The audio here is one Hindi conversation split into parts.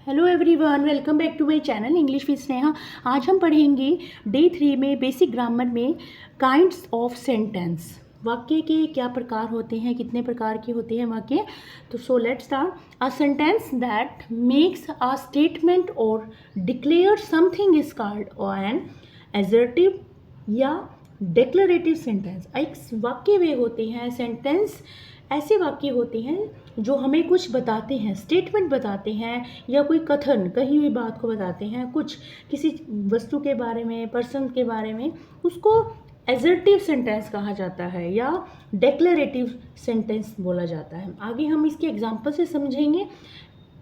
Hello everyone, welcome back to my channel English with Sneha. आज हम पढ़ेंगे डे 3 में बेसिक ग्रामर में काइंड्स ऑफ सेंटेंस। वाक्य के क्या प्रकार होते हैं, कितने प्रकार के होते हैं वाक्य। तो so let's start. A sentence that makes a statement और declare something is called an assertive या डिक्लेरेटिव सेंटेंस। एक वाक्य वे होते हैं, सेंटेंस ऐसे वाक्य होते हैं जो हमें कुछ बताते हैं, स्टेटमेंट बताते हैं या कोई कथन, कही हुई बात को बताते हैं, कुछ किसी वस्तु के बारे में, पर्सन के बारे में। उसको एसर्टिव सेंटेंस कहा जाता है या डिक्लेरेटिव सेंटेंस बोला जाता है। आगे हम इसके एग्जाम्पल से समझेंगे।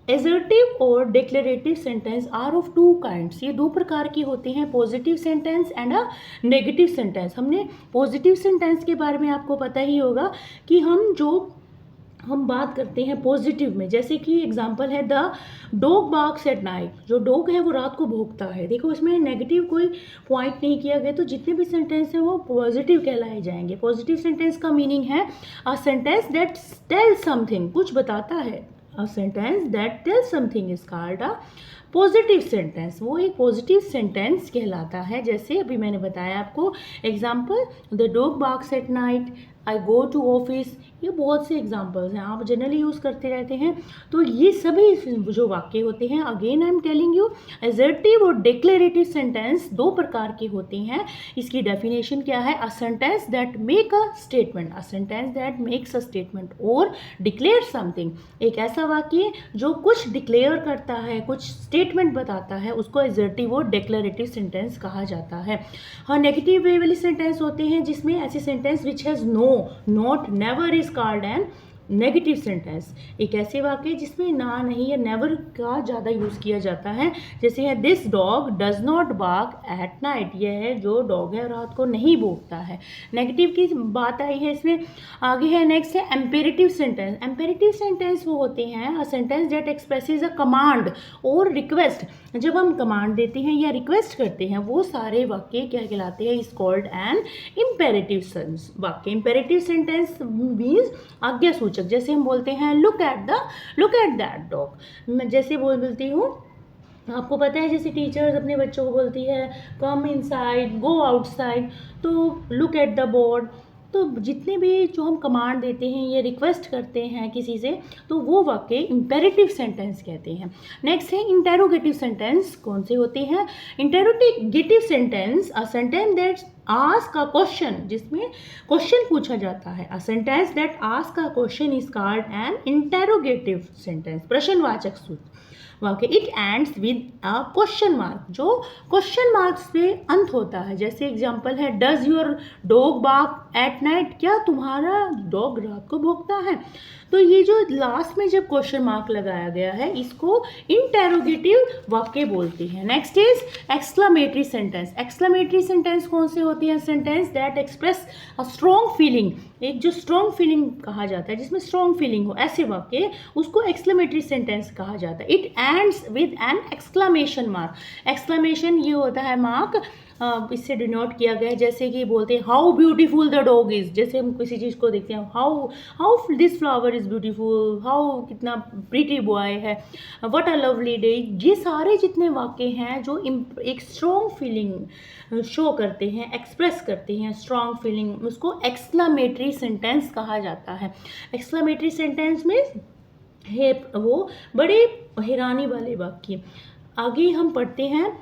एसर्टिव और declarative sentence are of two kinds. ये दो प्रकार की होते हैं, positive sentence and a negative sentence. हमने पॉजिटिव सेंटेंस के बारे में आपको पता ही होगा कि हम बात करते हैं पॉजिटिव में, जैसे कि एग्जांपल है the dog barks at night. जो डॉग है वो रात को भौंकता है। देखो, इसमें नेगेटिव कोई पॉइंट नहीं किया गया, तो जितने भी सेंटेंस हैं वो पॉजिटिव कहलाए जाएंगे। पॉजिटिव सेंटेंस का मीनिंग है a sentence that tells something, कुछ बताता है। A sentence that tells something is called a positive sentence. वो एक पॉजिटिव सेंटेंस कहलाता है। जैसे अभी मैंने बताया आपको example, the dog barks at night, I go to office. ये बहुत से एग्जाम्पल्स हैं, आप जनरली यूज़ करते रहते हैं। तो ये सभी जो वाक्य होते हैं, again I am telling you, assertive और डिक्लेरेटिव सेंटेंस दो प्रकार के होते हैं। इसकी डेफिनेशन क्या है? A sentence that make a statement, a sentence that makes a statement और डिक्लेयर समथिंग। एक ऐसा वाक्य जो कुछ डिक्लेयर करता है, कुछ स्टेटमेंट बताता है, उसको एसर्टिव और डिक्लेरेटिव सेंटेंस कहा जाता है। हाँ, नेगेटिव वे वाले सेंटेंस होते हैं जिसमें ऐसे sentence which has no, not, never is called an negative sentence. एक ऐसे वाक्य जिसमें ना, नहीं या नेवर का ज़्यादा यूज़ किया जाता है। जैसे है this dog does not bark at night. यह है जो डॉग है रात को नहीं भौंकता है। नेगेटिव की बात आई है इसमें। आगे है नेक्स्ट है एम्पेरेटिव सेंटेंस। एम्पेरेटिव सेंटेंस वो होते हैं अ sentence that expresses a command और रिक्वेस्ट। जब हम कमांड देते हैं या रिक्वेस्ट करते हैं, वो सारे वाक्य क्या कहलाते हैं? Is called N imperative sense वाक्य। इम्पेरेटिव सेंटेंस मीन्स आज्ञा सूचक। जैसे हम बोलते हैं लुक एट दैट डॉग। मैं जैसे बोलती हूँ, आपको पता है, जैसे टीचर्स अपने बच्चों को बोलती है कम इनसाइड, गो आउटसाइड, तो लुक एट द बोर्ड। तो जितने भी जो हम कमांड देते हैं या रिक्वेस्ट करते हैं किसी से, तो वो वाक्य इम्पेरेटिव सेंटेंस कहते हैं। नेक्स्ट है इंटेरोगेटिव सेंटेंस। कौन से होते हैं? Interrogative sentence a sentence that ask a question, जिसमें क्वेश्चन पूछा जाता है। A sentence that ask a question is called an interrogative sentence, प्रश्नवाचक सूत्र वाक्य। It ends with a question mark, जो क्वेश्चन मार्क्स पे अंत होता है। जैसे एग्जांपल है does your dog bark at night. क्या तुम्हारा डॉग रात को भौंकता है? तो ये जो लास्ट में जब क्वेश्चन मार्क लगाया गया है, इसको इंटेरोगेटिव वाक्य बोलते हैं। Next is exclamatory sentence. Exclamatory sentence कौन से होती है? Sentence that express a strong feeling. एक जो स्ट्रॉन्ग फीलिंग कहा जाता है, जिसमें स्ट्रॉन्ग फीलिंग हो, ऐसे वाक्य, उसको एक्सक्लेमेटरी सेंटेंस कहा जाता है। It ends with an exclamation mark. Exclamation ये होता है मार्क, इससे डिनोट किया गया है। जैसे कि बोलते हैं how beautiful the dog is. जैसे हम किसी चीज़ को देखते हैं, how how this flower is beautiful, how कितना प्रीटी बॉय है, व्हाट अ लवली डे। ये सारे जितने वाक्य हैं जो एक स्ट्रॉन्ग फीलिंग शो करते हैं, एक्सप्रेस करते हैं स्ट्रॉन्ग फीलिंग, उसको एक्सक्लामेटरी सेंटेंस कहा जाता है। एक्सक्लामेटरी सेंटेंस में है वो बड़े हैरानी वाले वाक्य। आगे हम पढ़ते हैं।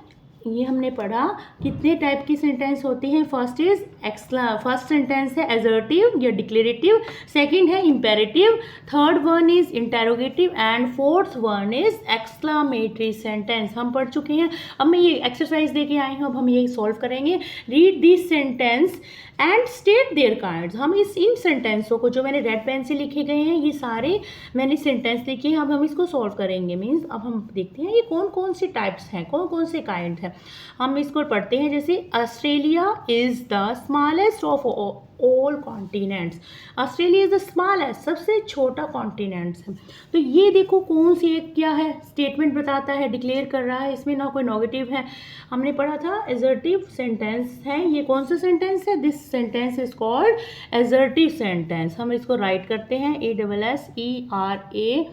ये हमने पढ़ा कितने टाइप की सेंटेंस होती हैं। फर्स्ट सेंटेंस है एसर्टिव या डिक्लेरेटिव, सेकंड है imperative, third one is interrogative and fourth one is exclamatory sentence. हम पढ़ चुके हैं। अब मैं ये एक्सरसाइज दे के आई हूँ, अब हम ये सॉल्व करेंगे। Read this sentence and state their kinds. हम इन सेंटेंसों को, जो मैंने रेड पेन से लिखे गए हैं, ये सारे मैंने सेंटेंस लिखे हैं, अब हम इसको सॉल्व करेंगे। मीन्स अब हम देखते हैं ये कौन कौन से टाइप्स हैं, कौन कौन से काइंड हैं। हम इसको पढ़ते हैं। जैसे Australia is the smallest of all continents. Australia is the smallest, सबसे छोटा कॉन्टिनेंट्स है। तो ये देखो कौन सी एक क्या है, स्टेटमेंट बताता है, डिक्लेयर कर रहा है। इसमें ना कोई नेगेटिव है। हमने पढ़ा था एसर्टिव सेंटेंस है। ये कौन सा सेंटेंस है? This sentence is called assertive sentence. हम इसको राइट करते हैं, ASSERA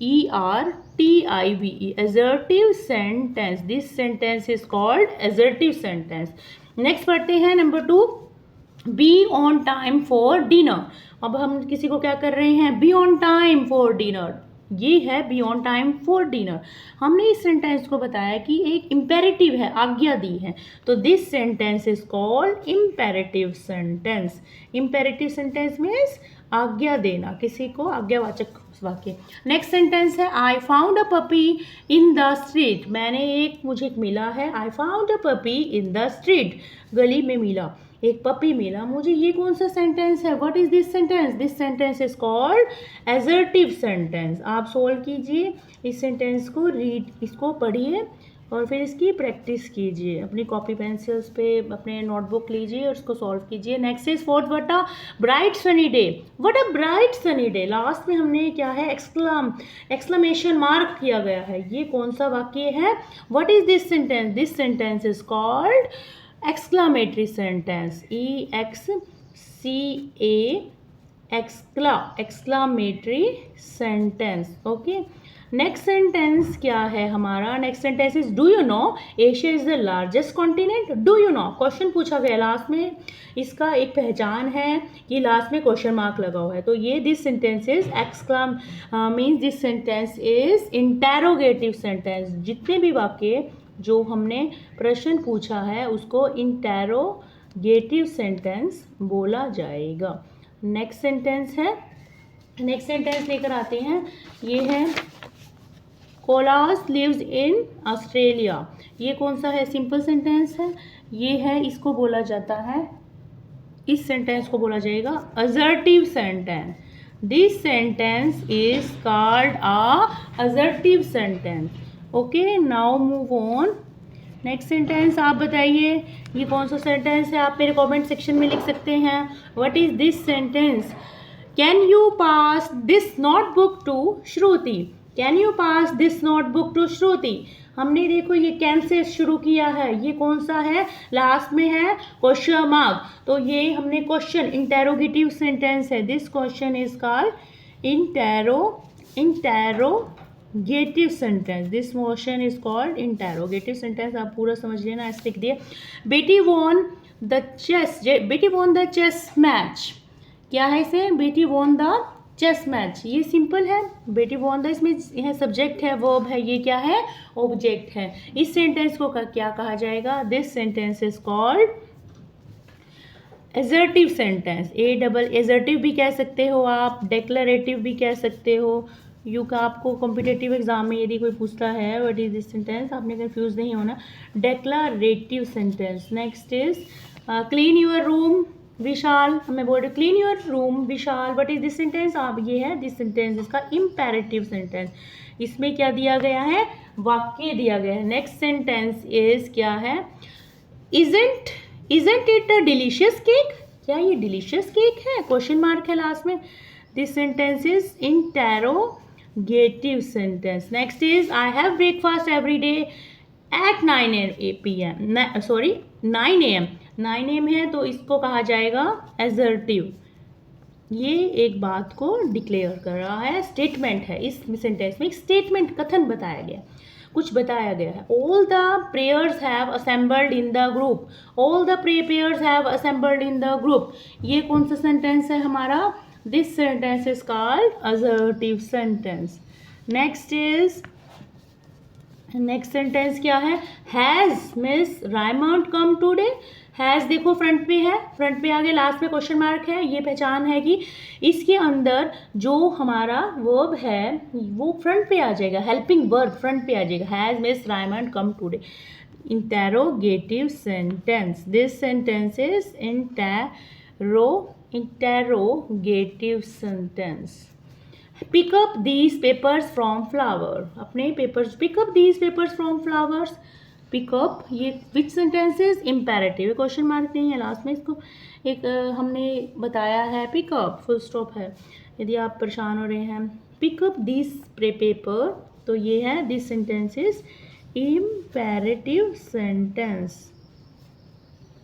E-R-T-I-V-E, assertive sentence. This sentence is called assertive sentence. Next पढ़ते हैं number 2, be on time for dinner. अब हम किसी को क्या कर रहे हैं, be on time for dinner. ये है be on time for dinner. हमने इस सेंटेंस को बताया कि एक इम्पेरेटिव है, आज्ञा दी है, तो this sentence is called imperative sentence. Imperative sentence means आज्ञा देना, किसी को आज्ञावाचक वाक्य. नेक्स्ट सेंटेंस है, I found a puppy in the street. मुझे एक मिला है, I found a puppy in the street. गली में मिला, एक पपी मिला मुझे. ये कौन सा सेंटेंस है, what is this sentence? This sentence is called assertive sentence. आप सोल्व कीजिए इस सेंटेंस को, इसको पढ़िए और फिर इसकी प्रैक्टिस कीजिए. अपनी कॉपी पेंसिल्स पे अपने नोटबुक लीजिए और इसको सॉल्व कीजिए. Next is fourth, what a bright sunny day. What a bright sunny day. Last में हमने क्या है, एक्सक्लेमेशन मार्क किया गया है. ये कौन सा वाक्य है, what is this sentence? This sentence is called exclamatory sentence. E-X-C-A exclamatory sentence. Okay, next sentence क्या है हमारा, next sentence is do you know Asia is the largest continent. Do you know, question पूछा गया लास्ट में, इसका एक पहचान है कि लास्ट में क्वेश्चन मार्क लगा हुआ है. तो ये this sentence is means this sentence is interrogative sentence. जितने भी वाक्य जो हमने प्रश्न पूछा है उसको इंटेरोगेटिव सेंटेंस बोला जाएगा. नेक्स्ट सेंटेंस है, नेक्स्ट सेंटेंस लेकर आते हैं. ये है, कोलास लिव्स इन ऑस्ट्रेलिया. ये कौन सा है, सिंपल सेंटेंस है. ये है, इसको बोला जाता है, इस सेंटेंस को बोला जाएगा assertive sentence. This sentence is called a assertive sentence. Okay, now move on. Next sentence आप बताइए, ये कौन सा सेंटेंस है, आप मेरे कमेंट सेक्शन में लिख सकते हैं. What is this sentence, can you pass this notebook to Shruti. Can you pass this notebook to Shruti. हमने देखो ये कैन से शुरू किया है, ये कौन सा है, लास्ट में है क्वेश्चन मार्क, तो ये हमने क्वेश्चन, इंटेरोगेटिव सेंटेंस है. This question is called interrogative sentence. This motion is called interrogative sentence. आप पूरा समझ लेना, ऐसे लिख दिए. बेटी वॉन द चेस मैच. क्या है इसे, बेटी वॉन द चेस मैच. ये सिंपल है, बेटी वॉन द, इसमें यह सब्जेक्ट है, वर्ब है, ये क्या है, ऑब्जेक्ट है. इस सेंटेंस को क्या कहा जाएगा, this sentence is called assertive sentence. Assertive भी कह सकते हो आप, डेक्लरेटिव भी कह सकते हो. यू का आपको कॉम्पिटेटिव एग्जाम में यदि कोई पूछता है व्हाट इज दिस सेंटेंस, आपने कंफ्यूज नहीं होना, declarative sentence. Next is clean your room Vishal. मैं बोल रही हूँ clean your room Vishal. What is this sentence, आप ये है दिस सेंटेंस इसका इम्पेरेटिव सेंटेंस. इसमें क्या दिया गया है, वाक्य दिया गया है. नेक्स्ट सेंटेंस इज क्या है, isn't it a delicious cake. क्या ये डिलीशियस केक है, क्वेश्चन मार्क है लास्ट में. This sentence is interrogative sentence. Next is I have breakfast every day at 9 AM. 9 AM है तो इसको कहा जाएगा एजर्टिव. ये एक बात को डिक्लेयर कर रहा है, स्टेटमेंट है. इस सेंटेंस में एक स्टेटमेंट, कथन बताया गया, कुछ बताया गया है. All the prayers have assembled in the group. All the prayers have assembled in the group. ये कौन सा सेंटेंस है हमारा, this sentence is called assertive sentence. Next sentence क्या है, has miss Raymond come today. Has देखो फ्रंट पे है, फ्रंट पे आगे लास्ट में क्वेश्चन मार्क है. ये पहचान है कि इसके अंदर जो हमारा वर्ब है वो फ्रंट पे आ जाएगा, हेल्पिंग वर्ब फ्रंट पे आ जाएगा. Has Miss Raymond come today. Interrogative sentence. This sentence is interrogative sentence. Pick up these papers from flower. अपने papers, pick up these papers from flowers. Pick up, ये which sentence is imperative, question mark नहीं है लास्ट में, इसको एक हमने बताया है पिकअप, फुल स्टॉप है. यदि आप परेशान हो रहे हैं, पिकअप दिस पेपर, तो ये है this sentence is imperative sentence.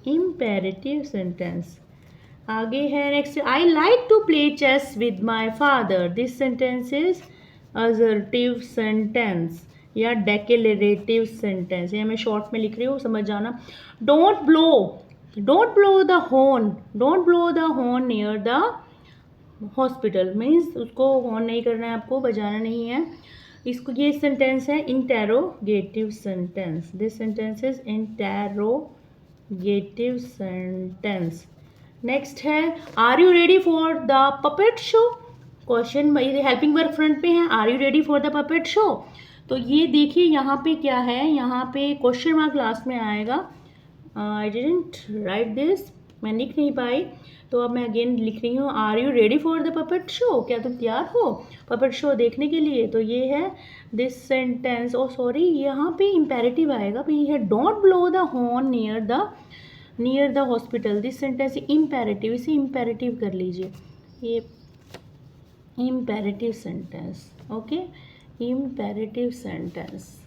Imperative sentence. आगे है next, I like to play chess with my father. This sentence is assertive sentence या डेक्लेरेटिव सेंटेंस, ये मैं शॉर्ट में लिख रही हूँ, समझ जाना। Don't blow the horn, don't blow the horn near the hospital, means उसको हॉर्न नहीं करना है, आपको बजाना नहीं है। इसको, ये सेंटेंस है interrogative sentence, this sentence is interrogative sentence. Next है are you ready for the puppet show, question, ये हेल्पिंग वर्ब फ्रंट पे है, are you ready for the puppet show. तो ये देखिए यहाँ पे क्या है, यहाँ पे क्वेश्चन मार्क लास्ट में आएगा। आई डिडंट राइट दिस, मैं लिख नहीं पाई, तो अब मैं अगेन लिख रही हूँ, are you ready for the puppet show, क्या तुम तैयार हो पपेट शो देखने के लिए। तो ये है दिस सेंटेंस, ओ सॉरी यहाँ पे इम्पेरेटिव आएगा, भाई है don't blow the horn near the hospital, this sentence imperative, इसे इम्पेरेटिव कर लीजिए, ये imperative sentence, okay, imperative sentence.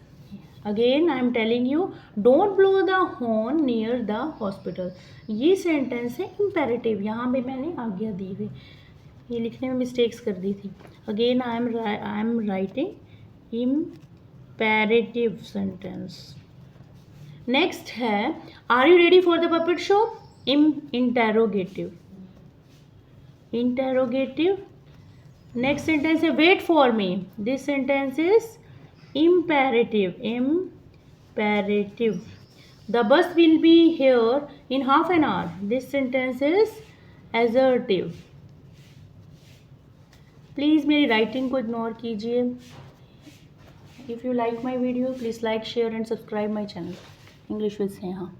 Again I am telling you, don't blow the horn near the hospital, ये सेंटेंस है इम्पेरेटिव, यहाँ पे मैंने आज्ञा दी हुई, ये लिखने में मिस्टेक्स कर दी थी। Again I am writing imperative sentence. Next है are you ready for the puppet show, interrogative. Next sentence है wait for me, this sentence is imperative. The bus will be here in half an hour, this sentence is assertive. Please मेरी राइटिंग को इग्नोर कीजिए। If you like my video please like, share and subscribe my channel English with Sneha.